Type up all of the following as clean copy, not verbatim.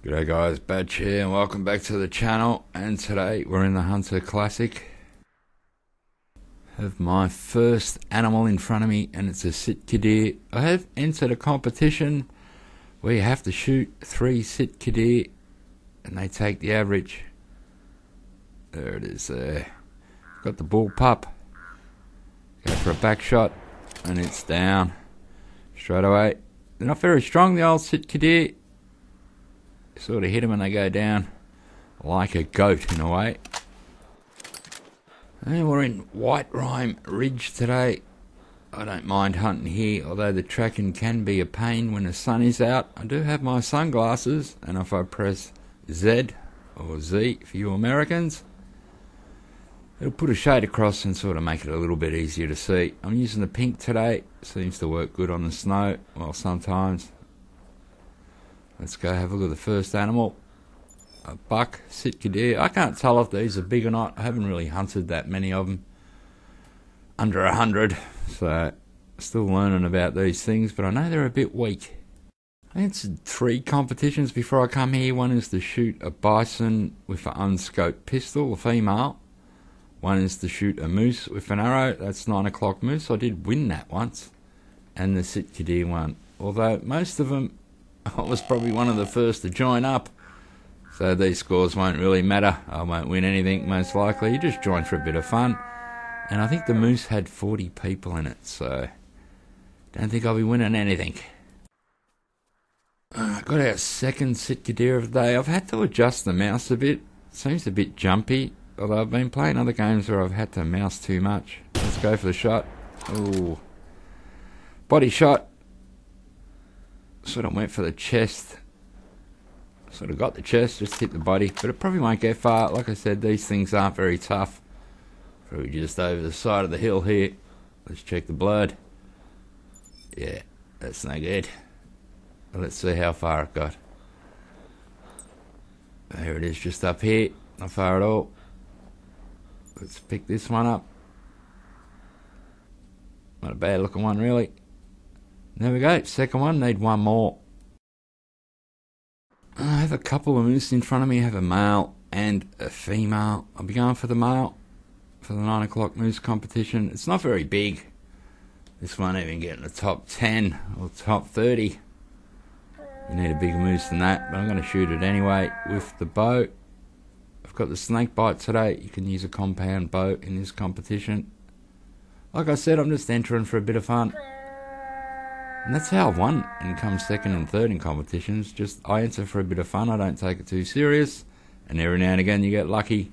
G'day guys, Badge here and welcome back to the channel, and today we're in the Hunter Classic. Have my first animal in front of me and it's a Sitka deer. I have entered a competition where you have to shoot 3 Sitka deer and they take the average. There it is there. Got the bull pup. Go for a back shot and it's down straight away. They're not very strong, the old Sitka deer. Sort of hit them and they go down like a goat in a way. And we're in Whiterime Ridge today. I don't mind hunting here, although the tracking can be a pain when the sun is out. I do have my sunglasses, and if I press Z or Z for you Americans, it'll put a shade across and sort of make it a little bit easier to see. I'm using the pink today. Seems to work good on the snow. Well, sometimes. Let's go have a look at the first animal. A buck Sitka deer. I can't tell if these are big or not. I haven't really hunted that many of them. Under 100. So, still learning about these things, but I know they're a bit weak. I entered 3 competitions before I come here. One is to shoot a bison with an unscoped pistol, a female. One is to shoot a moose with an arrow. That's 9 o'clock moose. I did win that once. And the Sitka deer one. Although most of them, I was probably one of the first to join up, so these scores won't really matter. I won't win anything most likely. You just join for a bit of fun. And I think the moose had 40 people in it, so don't think I'll be winning anything. Got our second Sitka deer of the day. I've had to adjust the mouse a bit. It seems a bit jumpy, although I've been playing other games where I've had to mouse too much. Let's go for the shot. Ooh, body shot. Sort of went for the chest. Sort of got the chest, just hit the body, but it probably won't get far. Like I said, these things aren't very tough. Probably just over the side of the hill here. Let's check the blood. Yeah, that's no good. But let's see how far it got. There it is, just up here. Not far at all. Let's pick this one up. Not a bad looking one, really. There we go, second one, need one more. I have a couple of moose in front of me. I have a male and a female. I'll be going for the male for the 9 o'clock moose competition. It's not very big. This won't even get in the top 10 or top 30. You need a bigger moose than that, but I'm going to shoot it anyway with the bow. I've got the snake bite today. You can use a compound bow in this competition. Like I said, I'm just entering for a bit of fun. And that's how I've won and come second and third in competitions. Just I enter for a bit of fun. I don't take it too serious. And every now and again you get lucky.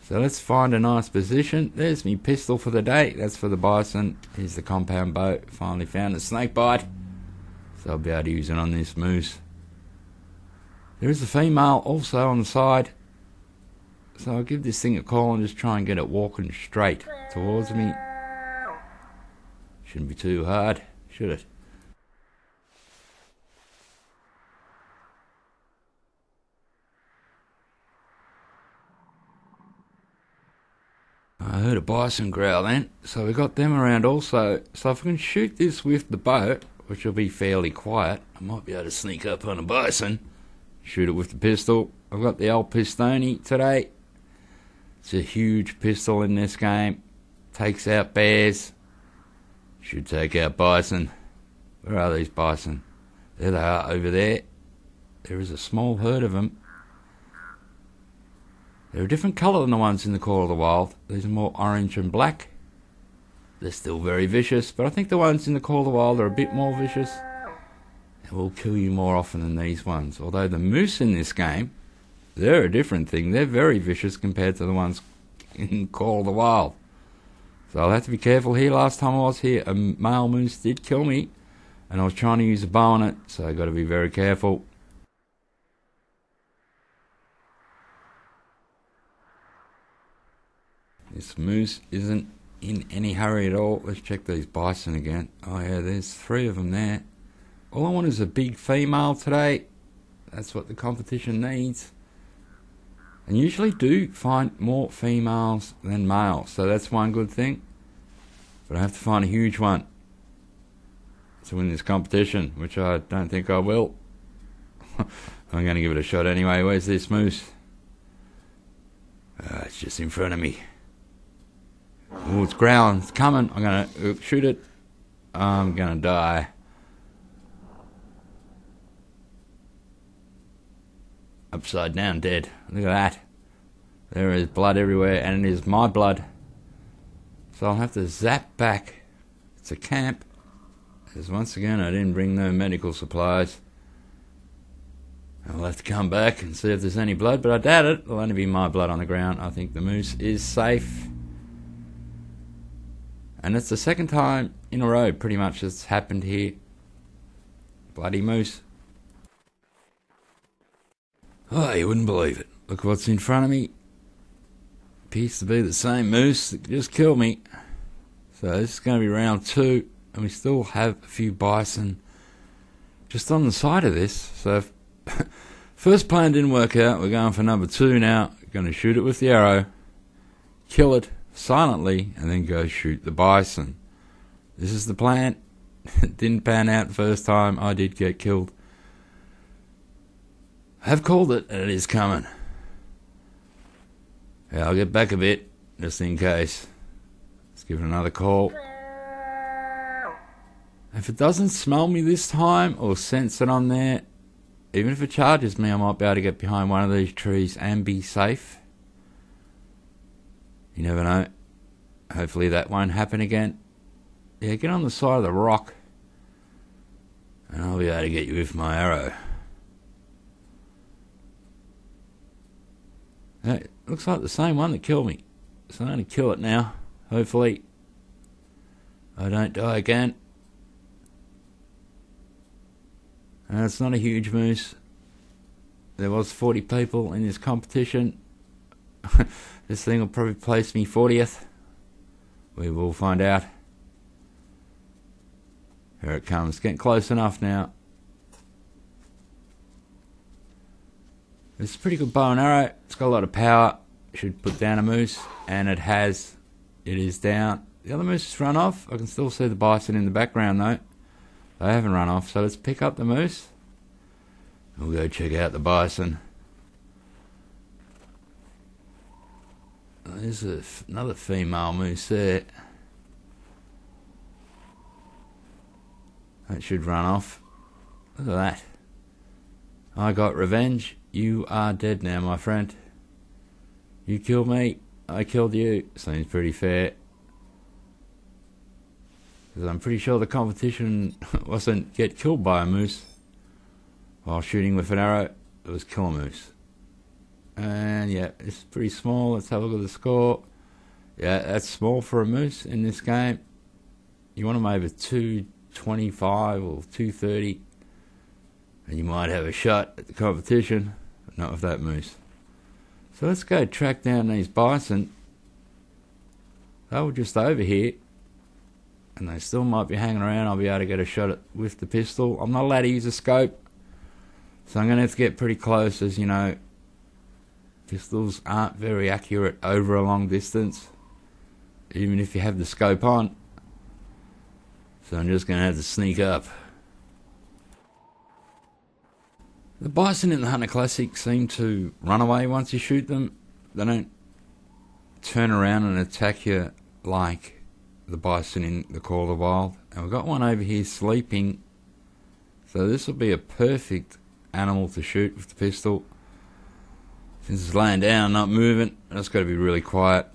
So let's find a nice position. There's me pistol for the day. That's for the bison. Here's the compound bow. Finally found a snake bite. So I'll be able to use it on this moose. There is a female also on the side. So I'll give this thing a call and just try and get it walking straight towards me. Shouldn't be too hard, should it? I heard a bison growl then, so we got them around also. So if I can shoot this with the bow, which will be fairly quiet, I might be able to sneak up on a bison, shoot it with the pistol. I've got the old Pistoni today. It's a huge pistol in this game. Takes out bears. Should take out bison. Where are these bison? There they are, over there. There is a small herd of them. They're a different colour than the ones in the Call of the Wild. These are more orange and black. They're still very vicious, but I think the ones in the Call of the Wild are a bit more vicious. They will kill you more often than these ones. Although the moose in this game, they're a different thing. They're very vicious compared to the ones in Call of the Wild. So I'll have to be careful here. Last time I was here, a male moose did kill me, and I was trying to use a bow on it, so I've got to be very careful. This moose isn't in any hurry at all. Let's check these bison again. Oh yeah, there's 3 of them there. All I want is a big female today. That's what the competition needs. And usually do find more females than males, so that's one good thing. But I have to find a huge one to win this competition, which I don't think I will. I'm going to give it a shot anyway. Where's this moose? It's just in front of me. Oh, it's growling. It's coming. I'm going to shoot it. I'm going to die. Upside down, dead. Look at that. There is blood everywhere, and it is my blood. So I'll have to zap back. It's a camp. Because once again, I didn't bring no medical supplies. I'll have to come back and see if there's any blood, but I doubt it. It'll only be my blood on the ground. I think the moose is safe. And it's the second time in a row, pretty much, that's happened here. Bloody moose. Oh, you wouldn't believe it. Look what's in front of me. Appears to be the same moose that just killed me. So this is going to be round 2, and we still have a few bison just on the side of this. So if first plan didn't work out, we're going for number 2 now. We're going to shoot it with the arrow, kill it silently, and then go shoot the bison. This is the plan. It didn't pan out the first time. I did get killed. I have called it, and it is coming. Yeah, I'll get back a bit, just in case. Let's give it another call. If it doesn't smell me this time, or sense that I'm there, even if it charges me, I might be able to get behind one of these trees and be safe. You never know. Hopefully that won't happen again. Yeah, get on the side of the rock, and I'll be able to get you with my arrow. Hey, looks like the same one that killed me. So I'm going to kill it now. Hopefully I don't die again. And it's not a huge moose. There was 40 people in this competition. This thing will probably place me 40th. We will find out. Here it comes. Getting close enough now. It's a pretty good bow and arrow. It's got a lot of power. Should put down a moose, and it has. It is down. The other moose has run off. I can still see the bison in the background though. They haven't run off, so let's pick up the moose. We'll go check out the bison. There's another female moose there. That should run off. Look at that. I got revenge. You are dead now, my friend. You killed me, I killed you. Seems pretty fair. Because I'm pretty sure the competition wasn't get killed by a moose while shooting with an arrow. It was kill a moose. And yeah, it's pretty small. Let's have a look at the score. Yeah, that's small for a moose in this game. You want them over 225 or 230. And you might have a shot at the competition, but not with that moose. So let's go track down these bison. They were just over here, and they still might be hanging around. I'll be able to get a shot with the pistol. I'm not allowed to use a scope, so I'm going to have to get pretty close. As you know, pistols aren't very accurate over a long distance, even if you have the scope on. So I'm just going to have to sneak up. The bison in the Hunter Classic seem to run away once you shoot them. They don't turn around and attack you like the bison in the Call of the Wild. And we've got one over here sleeping. So this will be a perfect animal to shoot with the pistol. Since it's laying down, not moving, it's got to be really quiet.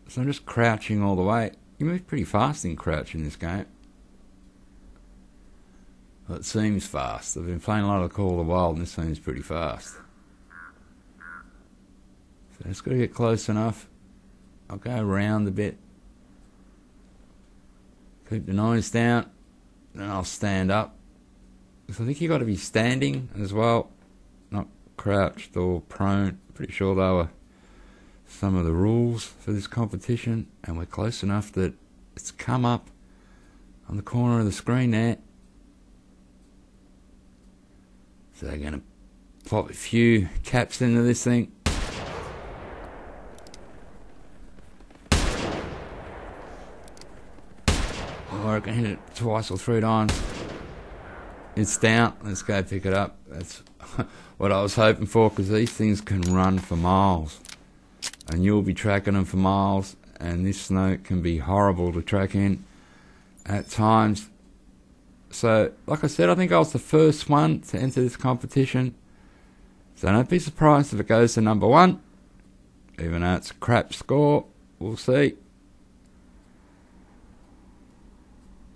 So I'm just crouching all the way. You move pretty fast in crouch in this game. Well, it seems fast. I've been playing a lot of Call of the Wild, and this seems pretty fast. So it's got to get close enough. I'll go around a bit. Keep the noise down. Then I'll stand up. So I think you've got to be standing as well, not crouched or prone. Pretty sure they were some of the rules for this competition. And we're close enough that it's come up on the corner of the screen there. So they're going to pop a few caps into this thing. Or I can hit it twice or 3 times. It's down. Let's go pick it up. That's what I was hoping for, because these things can run for miles. And you'll be tracking them for miles, and this snow can be horrible to track in at times. So, like I said, I think I was the first one to enter this competition. So don't be surprised if it goes to number 1. Even though it's a crap score, we'll see.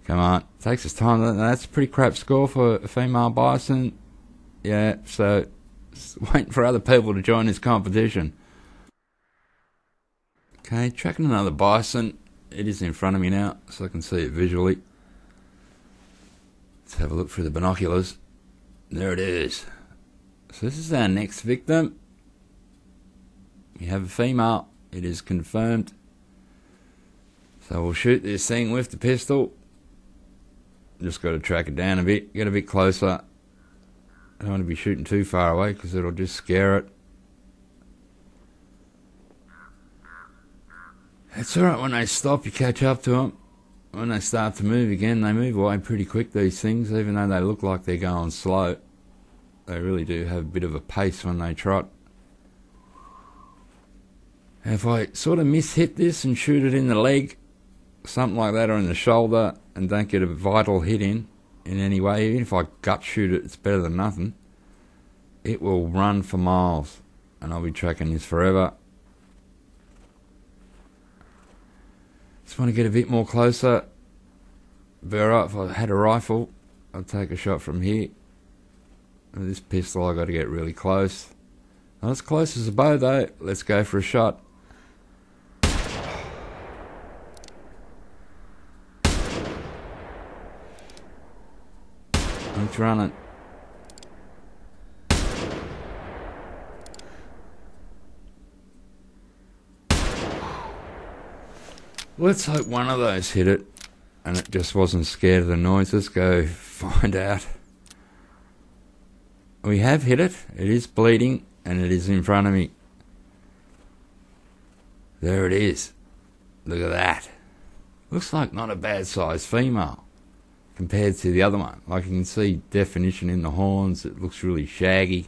Come on, it takes us time. That's a pretty crap score for a female bison. Yeah, so waiting for other people to join this competition. Okay, tracking another bison. It is in front of me now, so I can see it visually. Let's have a look through the binoculars. There it is. So this is our next victim. We have a female. It is confirmed. So we'll shoot this thing with the pistol. Just got to track it down a bit, get a bit closer. I don't want to be shooting too far away because it'll just scare it. It's alright when they stop, you catch up to them. When they start to move again, they move away pretty quick, these things, even though they look like they're going slow. They really do have a bit of a pace when they trot. If I sort of miss-hit this and shoot it in the leg, something like that, or in the shoulder, and don't get a vital hit in any way, even if I gut shoot it, it's better than nothing. It will run for miles, and I'll be tracking this forever. Just want to get a bit more closer. Be alright if I had a rifle, I'd take a shot from here. With this pistol, I got to get really close. Not as close as a bow though. Let's go for a shot. It's running. Let's hope one of those hit it and it just wasn't scared of the noise. Let's go find out. We have hit it. It is bleeding and it is in front of me. There it is. Look at that. Looks like not a bad sized female compared to the other one. Like you can see definition in the horns. It looks really shaggy.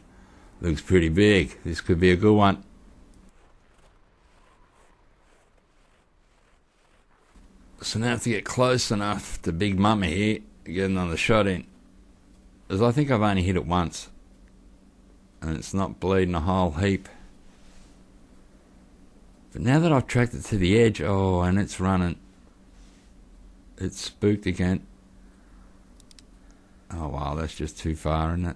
Looks pretty big. This could be a good one. So now I have to get close enough to Big Mama here to get another shot in. Because I think I've only hit it once. And it's not bleeding a whole heap. But now that I've tracked it to the edge, oh, and it's running. It's spooked again. Oh wow, that's just too far, isn't it?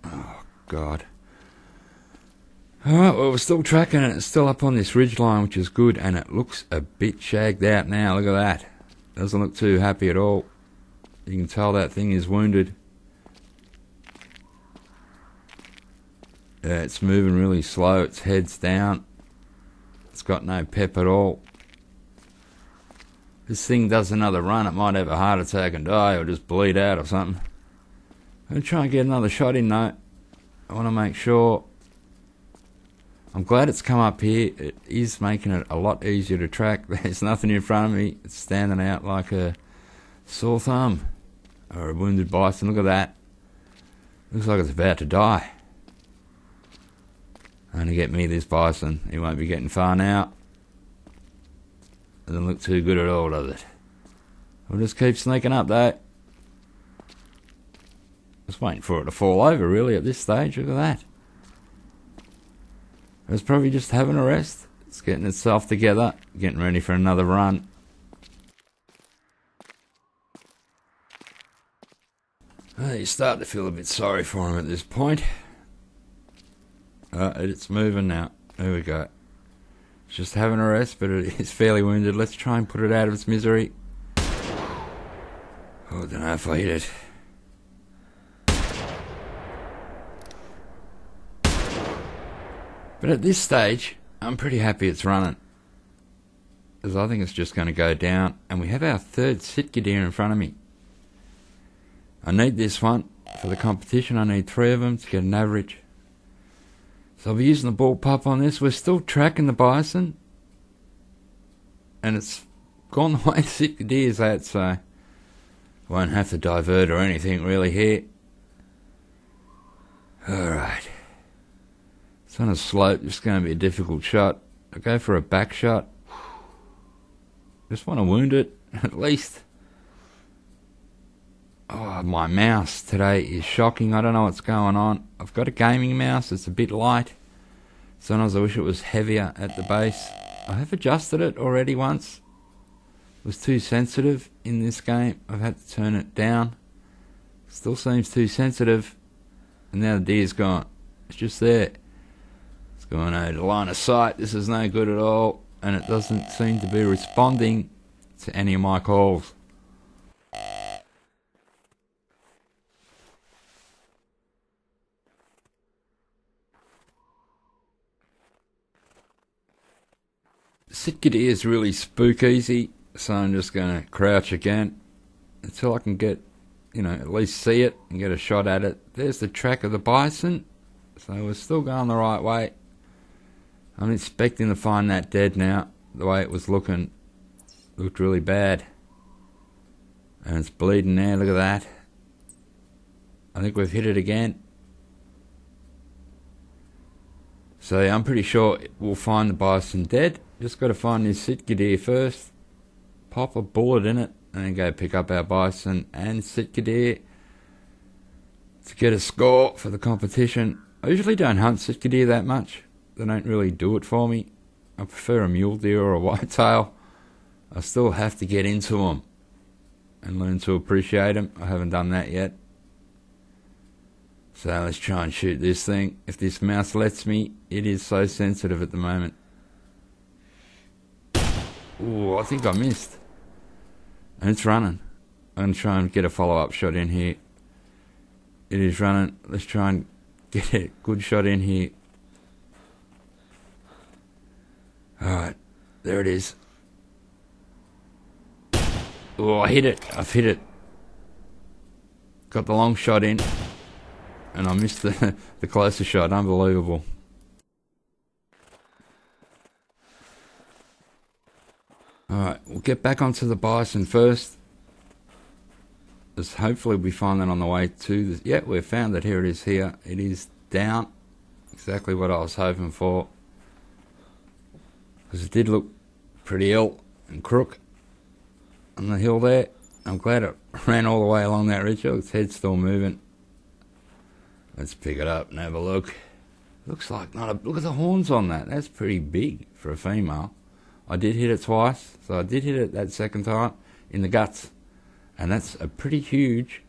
Oh God. Alright, well we're still tracking it. It's still up on this ridge line, which is good, and it looks a bit shagged out now. Look at that. Doesn't look too happy at all. You can tell that thing is wounded. Yeah, it's moving really slow. Its head's down. It's got no pep at all. This thing does another run, it might have a heart attack and die, or just bleed out or something. I'm going to try and get another shot in though. I want to make sure. I'm glad it's come up here. It is making it a lot easier to track. There's nothing in front of me. It's standing out like a sore thumb. Or a wounded bison. Look at that. Looks like it's about to die. Only get me this bison. He won't be getting far now. Doesn't look too good at all, does it? We'll just keep sneaking up though. Just waiting for it to fall over really at this stage. Look at that. It's probably just having a rest. It's getting itself together, getting ready for another run. Well, you start to feel a bit sorry for him at this point. It's moving now. There we go. It's just having a rest, but it is fairly wounded. Let's try and put it out of its misery. Oh, I don't know if I hit it. But at this stage, I'm pretty happy it's running. Because I think it's just going to go down. And we have our third Sitka deer in front of me. I need this one for the competition. I need 3 of them to get an average. So I'll be using the bull pup on this. We're still tracking the bison. and it's gone the way Sitka deer's at, so won't have to divert or anything really here. Alright. It's on a slope, just going to be a difficult shot. I go for a back shot. Just want to wound it, at least. Oh, my mouse today is shocking. I don't know what's going on. I've got a gaming mouse, it's a bit light. Sometimes I wish it was heavier at the base. I have adjusted it already once. It was too sensitive in this game. I've had to turn it down. Still seems too sensitive. And now the deer's gone. It's just there. It's going over the line of sight. This is no good at all. And it doesn't seem to be responding to any of my calls. Sitka deer is really spook easy, so I'm just going to crouch again until I can get, at least see it and get a shot at it. There's the track of the bison, so we're still going the right way. I'm expecting to find that dead now. The way it was looking looked really bad. And it's bleeding now, look at that. I think we've hit it again. So yeah, I'm pretty sure we'll find the bison dead. Just got to find this Sitka deer first, pop a bullet in it, and then go pick up our bison and Sitka deer to get a score for the competition. I usually don't hunt Sitka deer that much. They don't really do it for me. I prefer a mule deer or a whitetail. I still have to get into them and learn to appreciate them. I haven't done that yet. So let's try and shoot this thing. If this mouse lets me, it is so sensitive at the moment. Ooh, I think I missed. And it's running. I'm going to try and get a follow-up shot in here. It is running. Let's try and get a good shot in here. Alright, there it is. Oh, I hit it. I've hit it. Got the long shot in. And I missed the closer shot. Unbelievable. Alright, we'll get back onto the bison first. Just hopefully we find that on the way to the... Yeah, we've found it. Here it is here. It is down. Exactly what I was hoping for. Because it did look pretty ill and crook on the hill there. I'm glad it ran all the way along that ridge. Its head's still moving. Let's pick it up and have a look. Looks like not a... Look at the horns on that. That's pretty big for a female. I did hit it twice, so I did hit it that second time in the guts. And that's a pretty huge,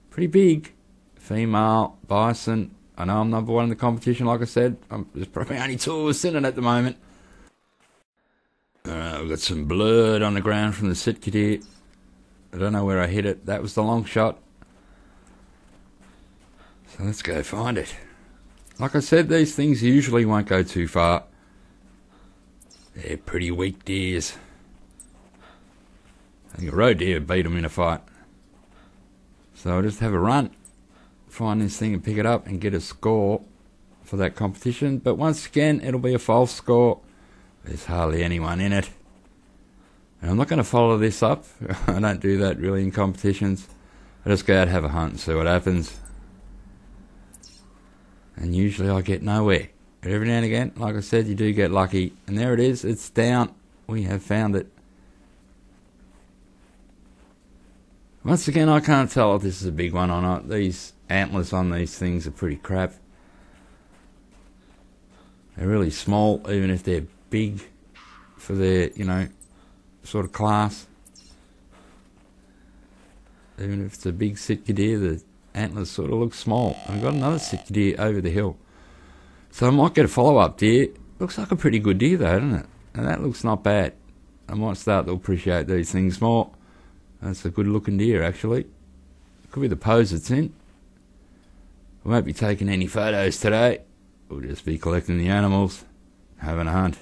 pretty big female bison. I know I'm number one in the competition, like I said. There's probably only two of us in it at the moment. We've got some blood on the ground from the Sitka deer. I don't know where I hit it. That was the long shot. So let's go find it. Like I said, these things usually won't go too far. They're pretty weak deers. I think a roe deer beat them in a fight. So I'll just have a run, find this thing and pick it up and get a score for that competition. But once again, it'll be a false score. There's hardly anyone in it. And I'm not going to follow this up. I don't do that really in competitions. I just go out and have a hunt and see what happens. And usually I get nowhere. But every now and again, like I said, you do get lucky. And there it is. It's down. We have found it. Once again, I can't tell if this is a big one or not. These antlers on these things are pretty crap. They're really small, even if they're big for their, sort of class. Even if it's a big Sitka deer, the antlers sort of look small. I've got another Sitka deer over the hill. So I might get a follow-up deer. Looks like a pretty good deer though, doesn't it? And that looks not bad. I might start to appreciate these things more. That's a good looking deer actually. Could be the pose it's in. We won't be taking any photos today. We'll just be collecting the animals, having a hunt.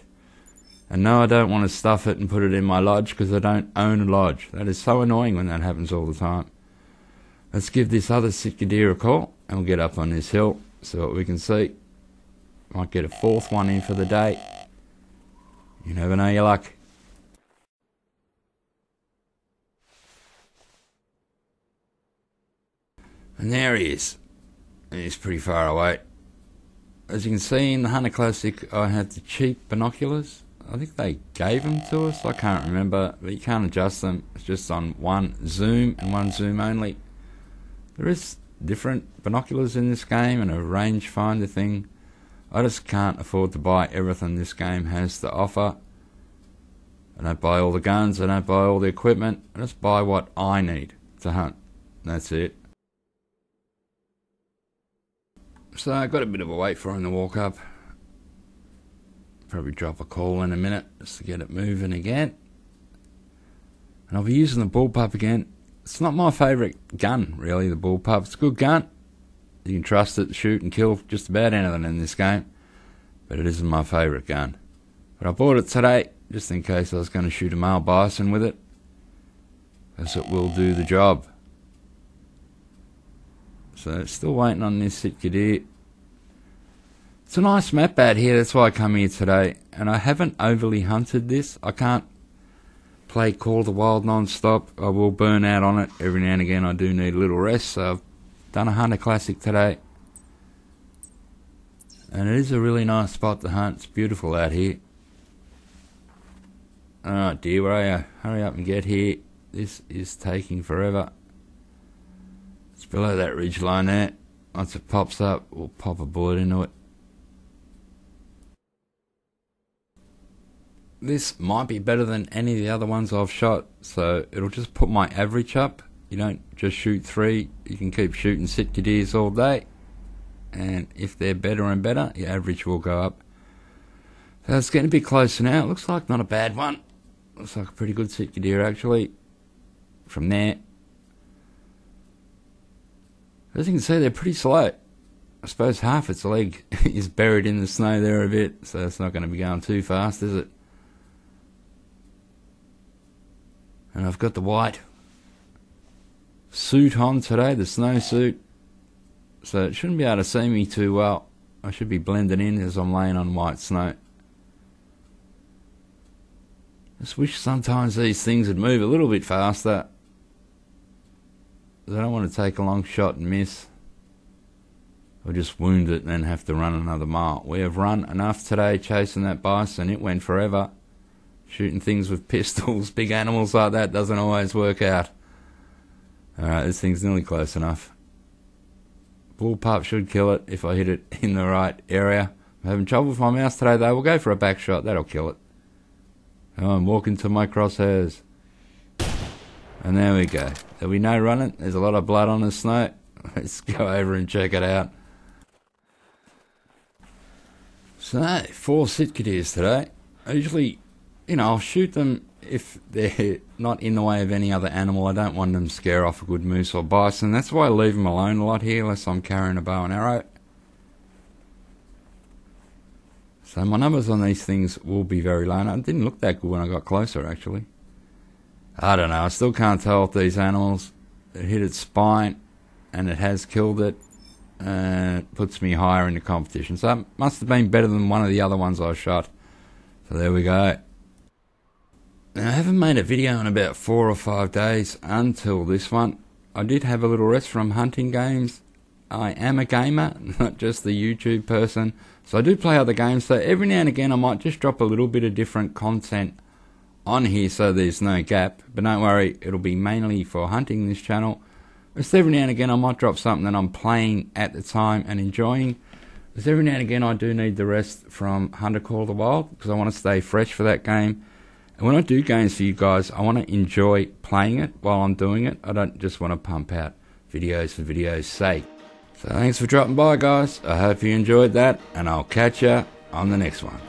And no, I don't want to stuff it and put it in my lodge because I don't own a lodge. That is so annoying when that happens all the time. Let's give this other Sitka deer a call and we'll get up on this hill, see what we can see. Might get a fourth one in for the day. You never know your luck. And there he is. He's pretty far away. As you can see in the Hunter Classic, I had the cheap binoculars. I think they gave them to us, I can't remember, but you can't adjust them. It's just on one zoom and one zoom only. There is different binoculars in this game and a rangefinder thing. I just can't afford to buy everything this game has to offer. I don't buy all the guns, I don't buy all the equipment, I just buy what I need to hunt. That's it. So I got a bit of a wait for him to walk up. Probably drop a call in a minute just to get it moving again. And I'll be using the bullpup again. It's not my favourite gun, really, the bullpup. It's a good gun. You can trust it to shoot and kill just about anything in this game. But it isn't my favourite gun. But I bought it today just in case I was going to shoot a male bison with it, because it will do the job. So still waiting on this Sitka deer. It's a nice map out here, that's why I come here today. And I haven't overly hunted this. I can't play Call of the Wild non-stop. I will burn out on it. Every now and again I do need a little rest, so I've done a Hunter Classic today. And it is a really nice spot to hunt. It's beautiful out here. Alright dear, where are you? Hurry up and get here. This is taking forever. It's below that ridge line there. Once it pops up, we'll pop a bullet into it. This might be better than any of the other ones I've shot, so it'll just put my average up. You don't just shoot 3, you can keep shooting Sitka deers all day, and if they're better and better, your average will go up. So it's getting a bit closer now. It looks like not a bad one. Looks like a pretty good Sitka deer actually. From there, as you can see, they're pretty slow. I suppose half its leg is buried in the snow there a bit, so it's not going to be going too fast, is it? And I've got the white suit on today, the snow suit, so it shouldn't be able to see me too well. I should be blending in as I'm laying on white snow. Just wish sometimes these things would move a little bit faster. I don't want to take a long shot and miss, or just wound it and then have to run another mile. We have run enough today chasing that bison. It went forever. Shooting things with pistols, big animals like that, doesn't always work out. Alright, this thing's nearly close enough. Bullpup should kill it if I hit it in the right area. I'm having trouble with my mouse today though. We'll go for a back shot, that'll kill it. Oh, I'm walking to my crosshairs. And there we go. There'll be no running. There's a lot of blood on the snow. Let's go over and check it out. So, 4 Sitka deers today. I usually, I'll shoot them if they're not in the way of any other animal. I don't want them to scare off a good moose or bison. That's why I leave them alone a lot here, unless I'm carrying a bow and arrow. So my numbers on these things will be very low. And it didn't look that good when I got closer, actually. I don't know, I still can't tell if these animals, it hit its spine and it has killed it, and it puts me higher in the competition. So it must have been better than one of the other ones I shot. So there we go. Now I haven't made a video in about 4 or 5 days until this one. I did have a little rest from hunting games. I am a gamer, not just the YouTube person. So I do play other games, so every now and again I might just drop a little bit of different content on here so there's no gap, but don't worry, it'll be mainly for hunting this channel. Just every now and again I might drop something that I'm playing at the time and enjoying. Because every now and again I do need the rest from Hunter Call of the Wild, because I want to stay fresh for that game. And when I do games for you guys, I want to enjoy playing it while I'm doing it. I don't just want to pump out videos for video's sake. So thanks for dropping by guys, I hope you enjoyed that, and I'll catch ya on the next one.